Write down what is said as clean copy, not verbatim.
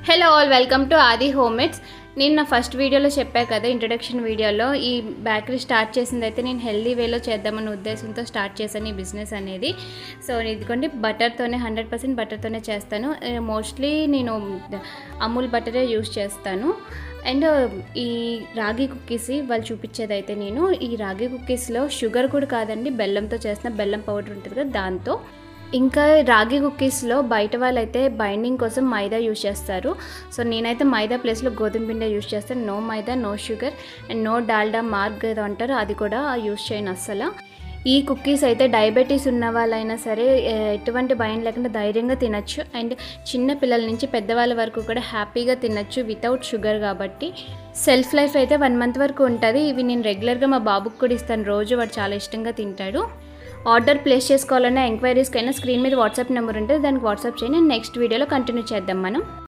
Hello all, welcome to ఆది homemades. నేను నా ఫస్ట్ వీడియోలో చెప్పాను కదా, ఇంట్రడక్షన్ వీడియోలో ఈ బేకరీ స్టార్ట్ చేసింది అయితే నేను హెల్దీ వేలో చేద్దామన్న ఉద్దేశంతో స్టార్ట్ చేశాను ఈ బిజినెస్ అనేది. సో ఇదిగోండి, బటర్తోనే 100% బటర్తోనే చేస్తాను. మోస్ట్లీ నేను అమూల్ బటరే యూస్ చేస్తాను. అండ్ ఈ రాగి కుక్కీస్ వాళ్ళు చూపించేది అయితే నేను ఈ రాగి కుక్కీస్లో షుగర్ కూడా కాదండి, బెల్లంతో చేసిన బెల్లం పౌడర్ ఉంటుంది కదా దాంతో. ఇంకా రాగి కుక్కీస్లో బయట వాళ్ళైతే బైండింగ్ కోసం మైదా యూజ్ చేస్తారు. సో నేనైతే మైదా ప్లేస్లో గోధుమ పిండి యూజ్ చేస్తాను. No maida, no sugar and no Dalda mark ఏదో అంటారు, అది కూడా యూజ్ చేయను అస్సలు. ఈ కుక్కీస్ అయితే డయాబెటీస్ ఉన్న వాళ్ళైనా సరే ఎటువంటి భయం లేకుండా ధైర్యంగా తినచ్చు. అండ్ చిన్న పిల్లల నుంచి పెద్దవాళ్ళ వరకు కూడా హ్యాపీగా తినచ్చు వితౌట్ షుగర్ కాబట్టి. సెల్ఫ్ లైఫ్ అయితే 1 మంత్ వరకు ఉంటుంది. ఇవి నేను రెగ్యులర్గా మా బాబుకి కూడా ఇస్తాను, రోజు వాడు చాలా ఇష్టంగా తింటాడు. ఆర్డర్ ప్లేస్ చేసుకోవాలన్నా ఎంక్వైరీస్కైనా స్క్రీన్ మీద వాట్సాప్ నెంబర్ ఉంటుంది, దానికి వాట్సాప్ చేయండి. నెక్స్ట్ వీడియోలో కంటిన్యూ చేద్దాం మనం.